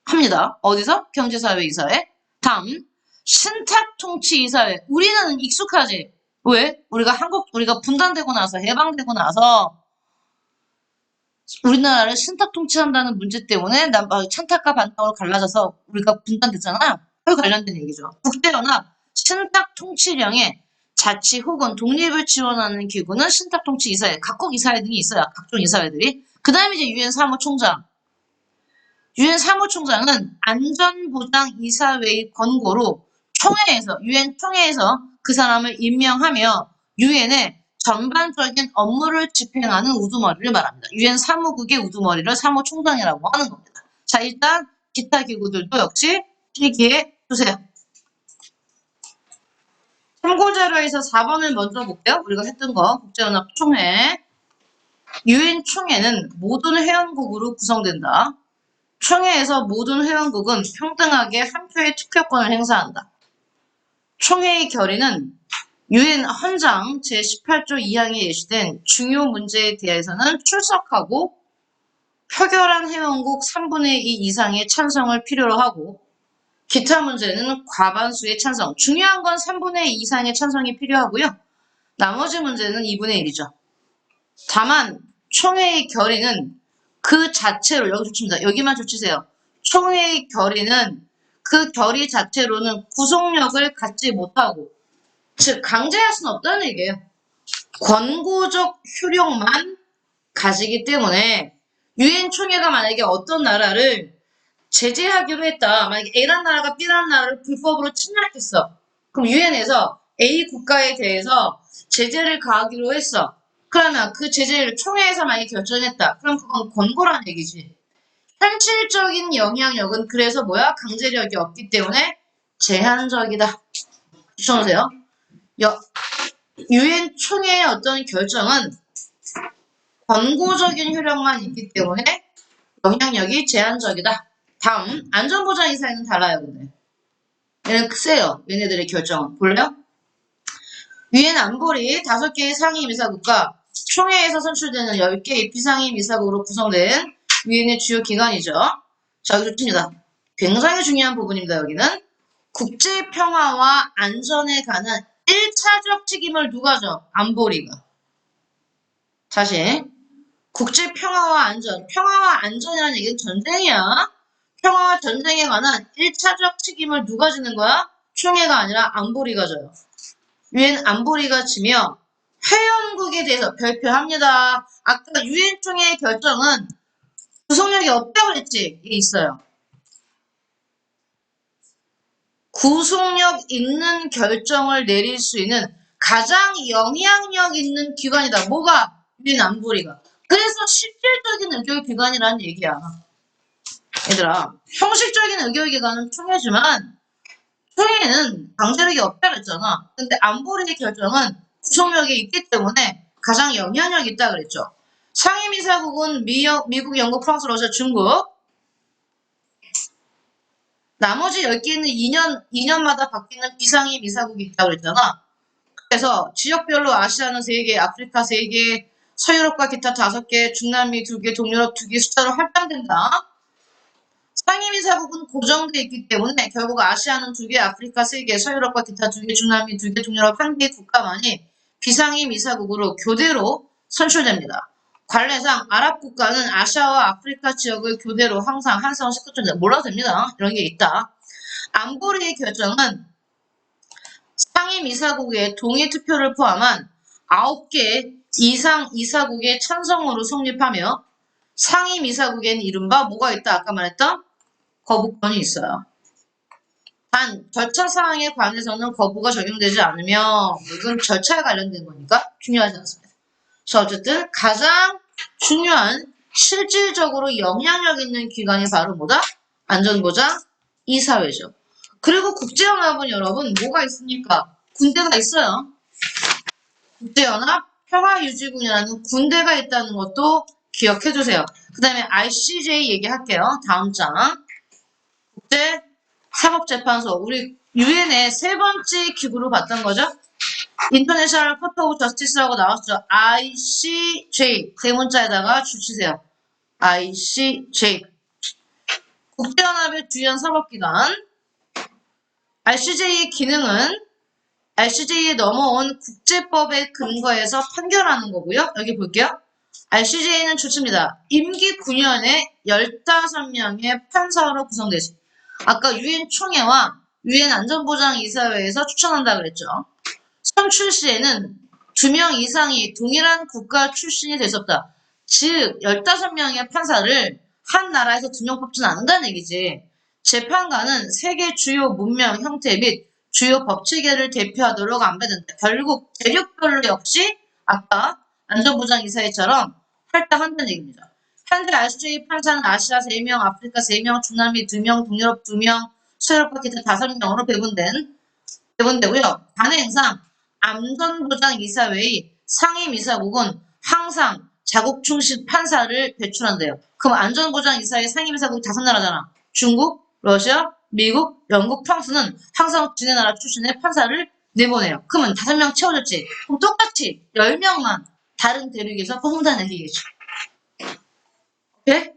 합니다. 어디서? 경제사회이사회. 다음 신탁통치이사회. 우리는 익숙하지. 왜? 우리가 분단되고 나서 해방되고 나서 우리나라를 신탁통치한다는 문제 때문에 찬탁과 반탁으로 갈라져서 우리가 분단됐잖아요. 그 관련된 얘기죠. 국제연합 신탁통치령에 자치 혹은 독립을 지원하는 기구는 신탁통치이사회, 각국 이사회 등이 있어요. 각종 이사회들이. 그 다음에 이제 유엔 사무총장. 유엔 사무총장은 안전보장이사회의 권고로 유엔 총회에서 그 사람을 임명하며 유엔의 전반적인 업무를 집행하는 우두머리를 말합니다. 유엔 사무국의 우두머리를 사무총장이라고 하는 겁니다. 자, 일단 기타 기구들도 역시 필기해 두세요. 참고자료에서 4번을 먼저 볼게요. 우리가 했던 거 국제연합 총회. 유엔 총회는 모든 회원국으로 구성된다. 총회에서 모든 회원국은 평등하게 한 표의 투표권을 행사한다. 총회의 결의는 유엔 헌장 제18조 2항에 예시된 중요 문제에 대해서는 출석하고 표결한 회원국 3분의 2 이상의 찬성을 필요로 하고 기타 문제는 과반수의 찬성, 중요한 건 3분의 2 이상의 찬성이 필요하고요. 나머지 문제는 2분의 1이죠. 다만 총회의 결의는 그 자체로 여기 좋습니다. 여기만 좋치세요. 총회의 결의는 그 결의 자체로는 구속력을 갖지 못하고 즉 강제할 수는 없다는 얘기예요. 권고적 효력만 가지기 때문에 유엔 총회가 만약에 어떤 나라를 제재하기로 했다. 만약에 A라는 나라가 B라는 나라를 불법으로 침략했어. 그럼 유엔에서 A 국가에 대해서 제재를 가하기로 했어. 그러면 그 제재를 총회에서 만약에 결정했다. 그럼 그건 권고라는 얘기지. 현실적인 영향력은 그래서 뭐야? 강제력이 없기 때문에 제한적이다. 주셔보세요. 유엔 총회의 어떤 결정은 권고적인 효력만 있기 때문에 영향력이 제한적이다. 다음 안전보장이사회는 달라요. 근데 얘는 세요. 얘네들의 결정은. 볼래요? 유엔 안보리 5개의 상임이사국과 총회에서 선출되는 10개의 비상임이사국으로 구성된 유엔의 주요 기관이죠. 자, 여기 좋습니다. 굉장히 중요한 부분입니다. 여기는 국제평화와 안전에 관한 1차적 책임을 누가 져? 안보리가. 다시 국제평화와 안전. 평화와 안전이라는 얘기는 전쟁이야. 평화와 전쟁에 관한 1차적 책임을 누가 지는 거야? 총회가 아니라 안보리가 져요. 유엔 안보리가 지며 회원국에 대해서 발표합니다. 아까 유엔 총회의 결정은 구속력이 없다고 그랬지? 이게 있어요. 구속력 있는 결정을 내릴 수 있는 가장 영향력 있는 기관이다. 뭐가? 유엔 안보리가. 그래서 실질적인 의결기관이라는 얘기야. 얘들아, 형식적인 의결기관은 총회지만 회의는 강제력이 없다 그랬잖아. 근데 안보리의 결정은 구속력이 있기 때문에 가장 영향력이 있다 그랬죠. 상임이사국은 미국, 영국, 프랑스, 러시아, 중국. 나머지 10개는 2년마다 바뀌는 비상임 이사국이 있다고 그랬잖아. 그래서 지역별로 아시아는 3개, 아프리카 3개, 서유럽과 기타 5개, 중남미 2개, 동유럽 2개 숫자로 할당된다. 상임이사국은 고정돼 있기 때문에 결국 아시아는 2개, 아프리카 3개, 서유럽과 기타 2개, 중남미 2개, 동유럽 1개 국가만이 비상임이사국으로 교대로 선출됩니다. 관례상 아랍 국가는 아시아와 아프리카 지역을 교대로 항상 한성 시켜준다. 몰라도 됩니다. 이런 게 있다. 안보리의 결정은 상임이사국의 동의 투표를 포함한 9개 이상 이사국의 찬성으로 성립하며 상임이사국에는 이른바 뭐가 있다? 아까 말했던 거부권이 있어요. 단 절차 사항에 관해서는 거부가 적용되지 않으며 이건 절차에 관련된 거니까 중요하지 않습니다. 그래서 어쨌든 가장 중요한 실질적으로 영향력 있는 기관이 바로 뭐다? 안전보장 이사회죠. 그리고 국제연합은 여러분 뭐가 있습니까? 군대가 있어요. 국제연합 평화유지군이라는 군대가 있다는 것도 기억해주세요. 그 다음에 ICJ 얘기할게요. 다음 장. 국제사법재판소. 우리 유엔의 3번째 기구로 봤던 거죠. 인터내셔널 코트 오브 저스티스라고 나왔죠. ICJ. 대문자에다가 줄치세요. ICJ. 국제연합의 주요 사법기관. ICJ의 기능은 ICJ에 넘어온 국제법에 근거해서 판결하는 거고요. 여기 볼게요. ICJ는 좋습니다. 임기 9년에 15명의 판사로 구성되지. 아까 유엔 총회와 유엔 안전보장이사회에서 추천한다 그랬죠. 선출 시에는 2명 이상이 동일한 국가 출신이 될 수 없다. 즉 15명의 판사를 한 나라에서 2명 뽑지는 않는다는 얘기지. 재판관은 세계 주요 문명 형태 및 주요 법체계를 대표하도록 안배된다. 결국 대륙별로 역시 아까 안전보장이사회처럼 할당한다는 얘기입니다. 현재 ICJ 판사는 아시아 3명, 아프리카 3명, 중남미 2명, 동유럽 2명, 서유럽과 기타 5명으로 배분되고요. 관행상 안전보장이사회의 상임이사국은 항상 자국 충신 판사를 배출한대요. 그럼 안전보장이사회 상임이사국이 5나라잖아. 중국, 러시아, 미국, 영국, 프랑스는 항상 지네 나라 출신의 판사를 내보내요. 그러면 5명 채워졌지. 그럼 똑같이 10명만 다른 대륙에서 뽑는다는 얘기겠죠. 오케이?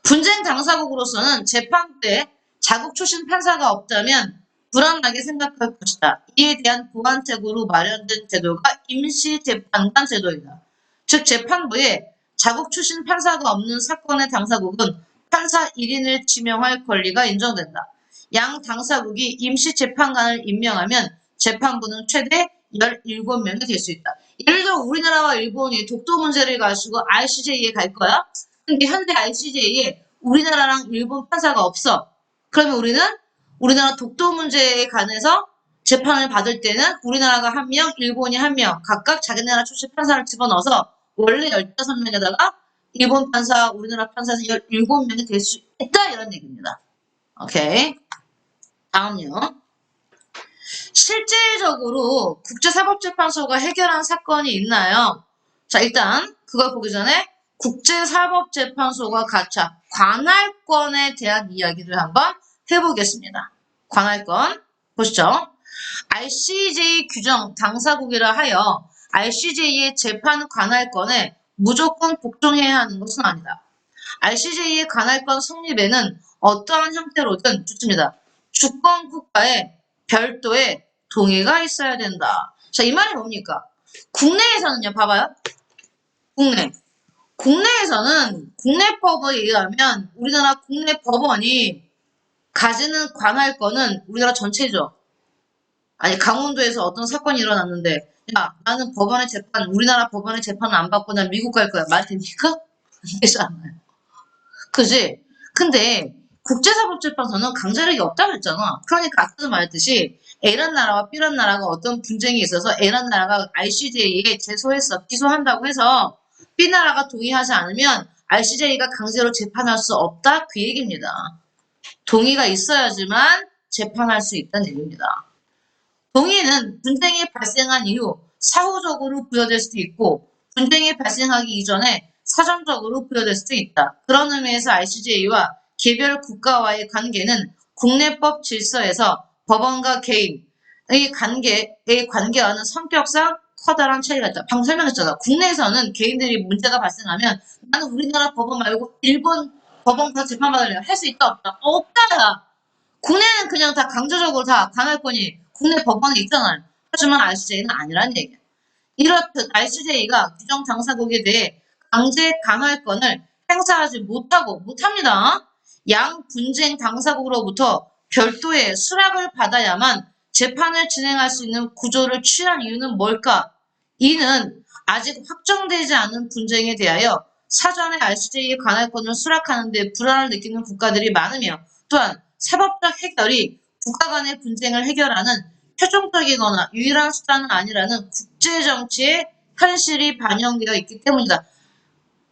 분쟁 당사국으로서는 재판 때 자국 출신 판사가 없다면 불안하게 생각할 것이다. 이에 대한 보완책으로 마련된 제도가 임시재판관 제도이다. 즉 재판부에 자국 출신 판사가 없는 사건의 당사국은 판사 1인을 지명할 권리가 인정된다. 양 당사국이 임시재판관을 임명하면 재판부는 최대 17명이 될 수 있다. 예를 들어 우리나라와 일본이 독도 문제를 가지고 ICJ에 갈 거야. 근데 현재 ICJ에 우리나라랑 일본 판사가 없어. 그러면 우리나라 독도 문제에 관해서 재판을 받을 때는 우리나라가 1명, 일본이 1명, 각각 자기 나라 출신 판사를 집어넣어서 원래 15명에다가 일본 판사, 우리나라 판사에서 17명이 될 수 있다 이런 얘기입니다. 오케이. 다음요. 실질적으로 국제사법재판소가 해결한 사건이 있나요? 자, 일단 그걸 보기 전에 국제사법재판소가 가차 관할권에 대한 이야기를 한번 해보겠습니다. 관할권 보시죠. ICJ 규정 당사국이라 하여 ICJ의 재판 관할권에 무조건 복종해야 하는 것은 아니다. ICJ의 관할권 성립에는 어떠한 형태로든 좋습니다. 주권 국가의 별도의 동의가 있어야 된다. 자, 이 말이 뭡니까? 국내에서는요, 봐봐요. 국내에서는 국내법에 의하면 우리나라 국내 법원이 가지는 관할권은 우리나라 전체죠. 아니, 강원도에서 어떤 사건이 일어났는데, 야, 나는 우리나라 법원의 재판을 안 받고 난 미국 갈 거야. 말이 됩니까? 안 되잖아요. 그지? 근데 국제사법재판소는 강제력이 없다고 했잖아. 그러니까 아까도 말했듯이 A란 나라와 B란 나라가 어떤 분쟁이 있어서 A란 나라가 ICJ에 제소했어. 기소한다고 해서 B나라가 동의하지 않으면 ICJ가 강제로 재판할 수 없다. 그 얘기입니다. 동의가 있어야지만 재판할 수 있다는 얘기입니다. 동의는 분쟁이 발생한 이후 사후적으로 부여될 수도 있고 분쟁이 발생하기 이전에 사전적으로 부여될 수도 있다. 그런 의미에서 ICJ와 개별 국가와의 관계는 국내법 질서에서 법원과 개인의 관계와는 성격상 커다란 차이가 있다. 방금 설명했잖아. 국내에서는 개인들이 문제가 발생하면 나는 우리나라 법원 말고 일본 법원 가서 재판받으려 할 수 있다 없다? 없다. 국내는 그냥 다 강제적으로 다 강할권이 국내 법원에 있잖아요. 하지만 ICJ는 아니란 얘기야. 이렇듯 ICJ가 규정 당사국에 대해 강제 강할권을 행사하지 못합니다. 양 분쟁 당사국으로부터 별도의 수락을 받아야만 재판을 진행할 수 있는 구조를 취한 이유는 뭘까? 이는 아직 확정되지 않은 분쟁에 대하여 사전에 ICJ의 관할권을 수락하는 데 불안을 느끼는 국가들이 많으며 또한 사법적 해결이 국가 간의 분쟁을 해결하는 최종적이거나 유일한 수단은 아니라는 국제정치의 현실이 반영되어 있기 때문이다.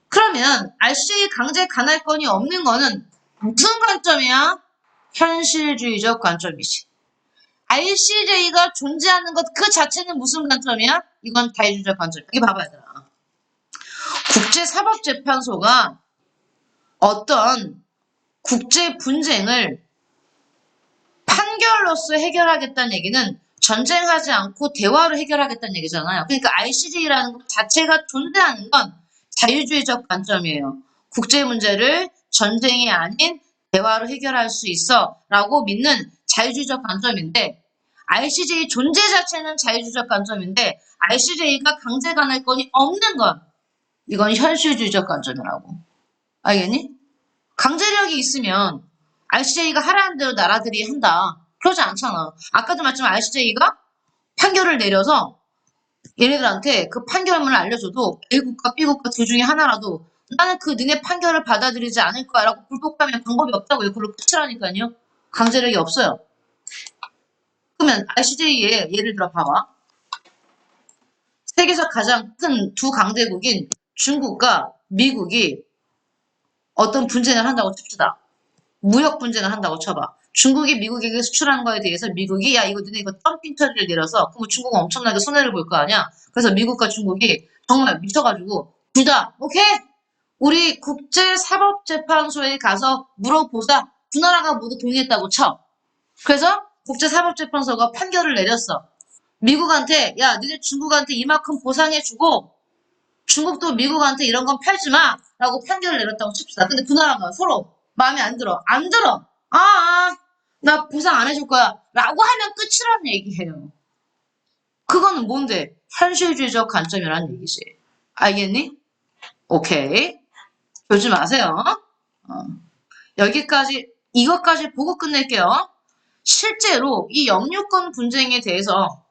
그러면 ICJ 강제 관할권이 없는 거는 무슨 관점이야? 현실주의적 관점이지. ICJ가 존재하는 것 그 자체는 무슨 관점이야? 이건 자유주의적 관점. 여기 봐봐 얘들아. 국제사법재판소가 어떤 국제 분쟁을 판결로서 해결하겠다는 얘기는 전쟁하지 않고 대화로 해결하겠다는 얘기잖아요. 그러니까 ICJ라는 것 자체가 존재하는 건 자유주의적 관점이에요. 국제 문제를 전쟁이 아닌 대화로 해결할 수 있어 라고 믿는 자유주의적 관점인데 ICJ 존재 자체는 자유주의적 관점인데 ICJ가 강제 관할권이 없는 건 이건 현실주의적 관점이라고. 알겠니? 강제력이 있으면 ICJ가 하라는 대로 나라들이 한다. 그러지 않잖아. 아까도 말했지만 ICJ가 판결을 내려서 얘네들한테 그 판결문을 알려줘도 A국가, B국가 둘 중에 하나라도 나는 그 너네 판결을 받아들이지 않을 거야 라고 불복하면 방법이 없다고요. 그걸 끝이라니까요. 강제력이 없어요. 그러면 ICJ에 예를 들어 봐봐. 세계에서 가장 큰 두 강대국인 중국과 미국이 어떤 분쟁을 한다고 칩시다. 무역 분쟁을 한다고 쳐봐. 중국이 미국에게 수출한 거에 대해서 미국이 야 이거 너네 이거 덤핑 처리를 내려서 그럼 중국은 엄청나게 손해를 볼 거 아니야. 그래서 미국과 중국이 정말 미쳐가지고 둘 다 오케이 우리 국제사법재판소에 가서 물어보자. 두 나라가 모두 동의했다고 쳐. 그래서 국제사법재판소가 판결을 내렸어. 미국한테 야 너네 중국한테 이만큼 보상해주고 중국도 미국한테 이런 건 팔지 마 라고 판결을 내렸다고 칩시다. 근데 두 나라가 서로 마음에 안 들어. 안 들어. 나 보상 안 해줄 거야. 라고 하면 끝이라는 얘기예요. 그거는 뭔데? 현실주의적 관점이라는 얘기지. 알겠니? 오케이. 졸지 마세요. 여기까지, 이것까지 보고 끝낼게요. 실제로 이 영유권 분쟁에 대해서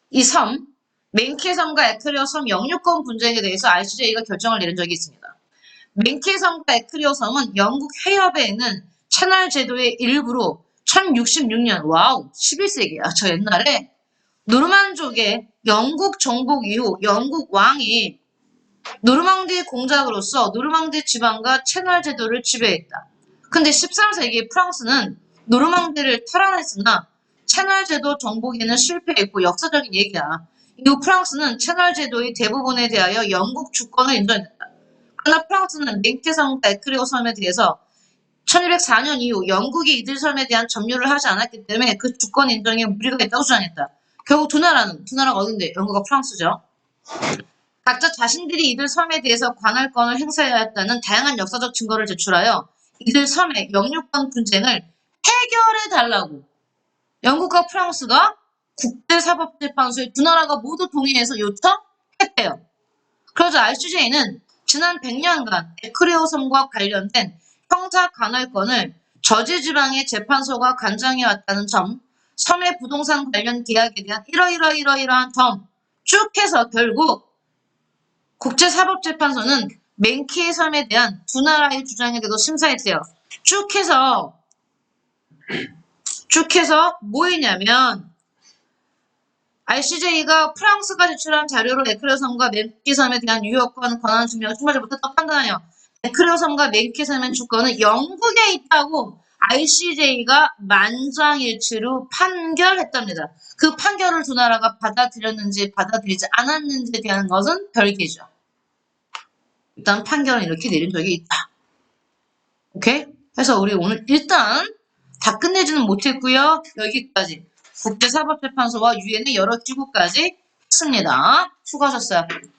이 섬, 맨케 섬과 에크리어 섬 영유권 분쟁에 대해서 ICJ가 결정을 내린 적이 있습니다. 맨케 섬과 에크리어 섬은 영국 해협에 있는 채널 제도의 일부로 1066년, 와우, 11세기야. 저 옛날에 노르만족의 영국 정복 이후 영국 왕이 노르망디 공작으로서 노르망디 지방과 채널 제도를 지배했다. 근데 13세기 프랑스는 노르망디를 탈환했으나 채널 제도 정복에는 실패했고 역사적인 얘기야. 이후 프랑스는 채널 제도의 대부분에 대하여 영국 주권을 인정했다. 그러나 프랑스는 맨케 섬과 에크리어 섬에 대해서 1204년 이후 영국이 이들 섬에 대한 점유를 하지 않았기 때문에 그 주권 인정에 무리가 있다고 주장했다. 결국 두 나라가 어딘데? 영국과 프랑스죠. 각자 자신들이 이들 섬에 대해서 관할권을 행사해야 했다는 다양한 역사적 증거를 제출하여 이들 섬의 영유권 분쟁을 해결해달라고 영국과 프랑스가 국제사법재판소에 두 나라가 모두 동의해서 요청했대요. 그래서 ICJ는 지난 100년간 에크리어 섬과 관련된 형사 관할권을 저지지방의 재판소가 관장해왔다는 점, 섬의 부동산 관련 계약에 대한 이러이러한 점 쭉 해서 결국 국제사법재판소는 맨케 섬에 대한 두 나라의 주장에 대해서 심사했대요. 쭉 해서 뭐였냐면 ICJ가 프랑스가 제출한 자료로 에크리어 섬과 맨케 섬에 대한 유효권 권한 증명을 충분하지 못했다고 판단하여 에크리어 섬과 맨케 섬의 주권은 영국에 있다고 ICJ가 만장일치로 판결했답니다. 그 판결을 두 나라가 받아들였는지 받아들이지 않았는지에 대한 것은 별개죠. 일단 판결은 이렇게 내린 적이 있다. 오케이? 그래서 우리 오늘 일단 다 끝내지는 못했고요. 여기까지 국제사법재판소와 유엔의 여러 기구까지 했습니다. 수고하셨어요.